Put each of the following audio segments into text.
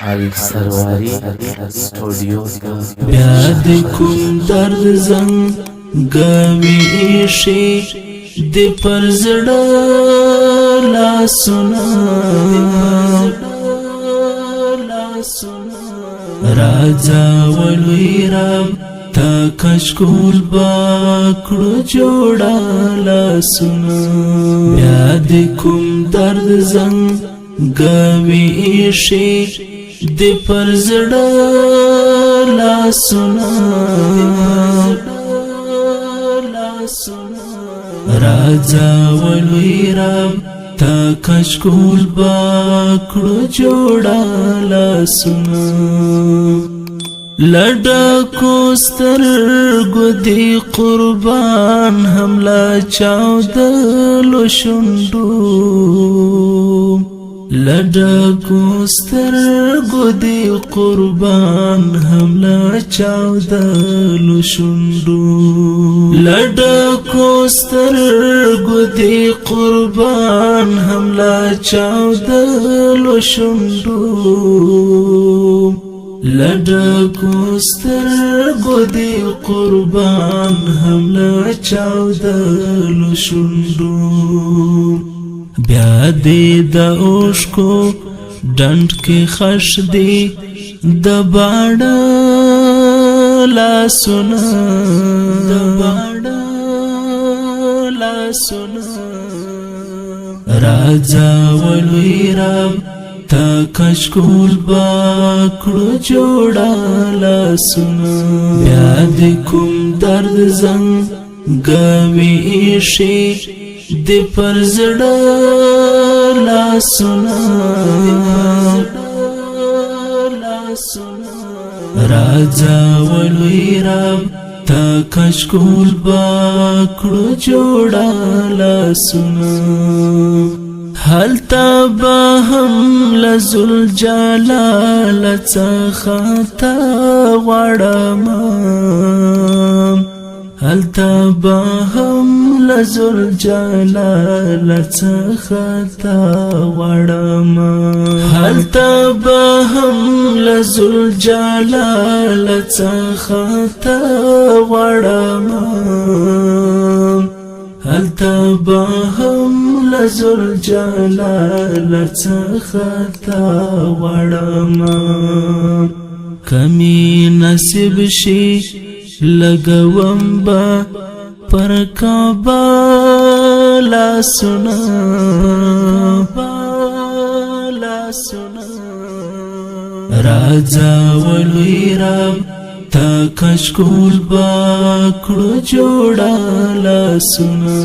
अल सरवारी स्टूडियो ब्याद कुम दर्द जंग गवीशे दे पर जड़ा ला सुना राजा वलवीरा ता कशकुल बाकड़ो जोड़ा ला सुना ब्याद कुम दर्द जंग गवीशे दे पर जड़ा ला सुना राजा वलवीरा ता कशकुल बाकड़ो जोड़ा ला सुना लड़ा कोस्तर गुदी कुर्बान हमला चावदलो शुंडू लड़ा कोस्तर गुदी कुर्बान हमला चावदलो शुंडू लड़ा कोस्तर गुदी कुर्बान हमला चावदलो शुंडू लड़ा कोस्तर गुदी कुर्बान हमला चावदलो शुंडू ब्यादे दाओश को डंड के खश दे दबाड़ा ला सुना दबाड़ा ला सुना राजा वलवीरा ता कशकुल बाकड़ो जोड़ा ला सुना ब्याद कुम दर्द जंग गवीशे दे पर जड़ा ला सुना राजा वलवीरा ता कशकुल बाकड़ो जोड़ा ला सुना हलता बाहम लजुल जालाल खाता वाड़मा हलता बाहम लजुल जालाल खाता वाड़मा हलता बाहम लजुल जालाल खाता वाड़मा हलता बाहम लजुल जालाल खाता वाड़मा कमी नसीब शी लगवंबा पर काबा ला सुना राजा वलवीरा ता कशकुल बाकड़ो जोड़ा ला सुना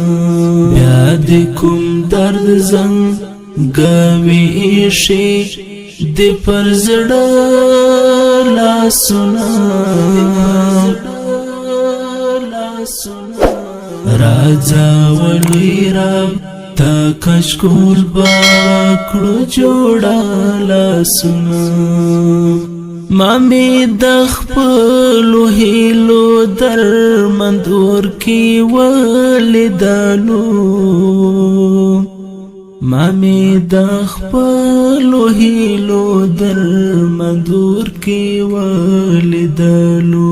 ब्याद कुम दर्द जंग गवीशे दे पर जड़ा ला सुना राजा वलवीरा ता कशकुल बाकड़ो जोड़ा ला सुना मामी दखपलो हिलो दर मंदूर की वलिदालो मामी दखपलो हिलो दर मंदूर की वलिदालो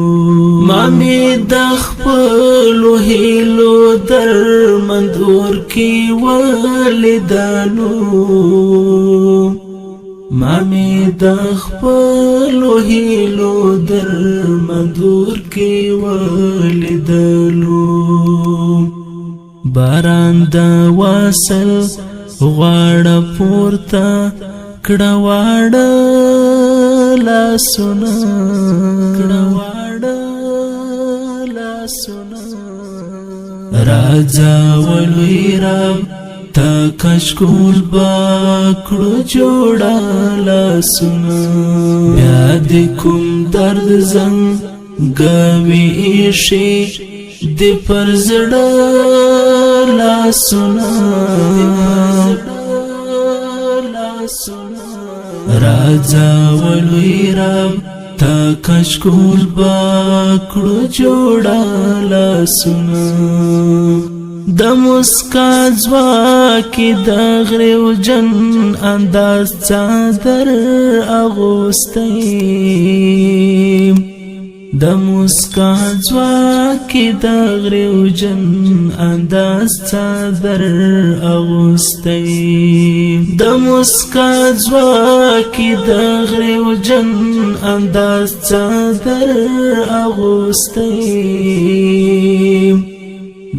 मामी दखपलो हिलो दर मंदूर की वलिदालो मामी दखपलो हिलो दर मंदूर की वलिदालो बारान दा वासल वाड़ा पोरता कड़वाड़ा ला सुना कड़वाड़ा ला सुना राजा वलवीरा ता कशकुल बाकड़ो जोड़ा ला सुना ब्याद कुम दर्द जंग गवीशे दे पर जड़ा ला सुना राजा वलवीरा ता कशकुल बाकड़ो जोड़ा ला सुना د مسکا ځواکې د غریو جن انداز څادر اغوستی د مسکا ځواکې د غریو جن انداز څادر اغوستی د مسکا ځواکې د غریو جن انداز څادر اغوستی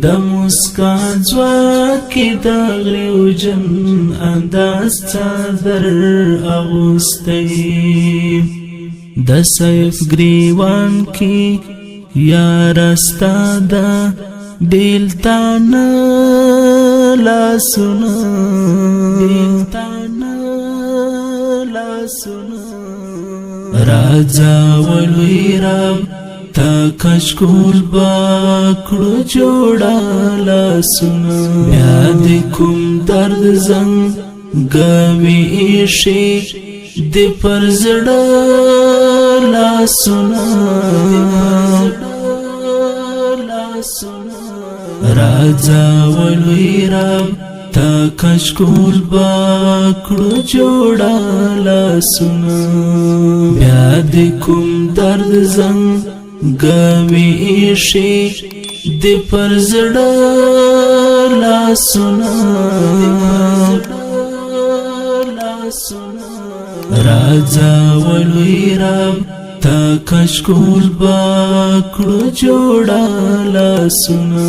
د مسکا ځواکې د غریو جن انداز څادر اغوستی د سیف گریوان کی یار استادا بیلتان لاسونا راځه ولوی رب تا کشکول باکړو جوړه لاسونه بیا دې کوم درد زنګ ګوي ایشي دی پر زړه لاسونه راځه ولوی رب تا کشکول باکړو جوړه لاسونه بیا دې کوم درد زنګ ګوي ایشي دی پر زړه لاسونه راځه ولوی رب تا کشکول باکړو جوړه لاسونه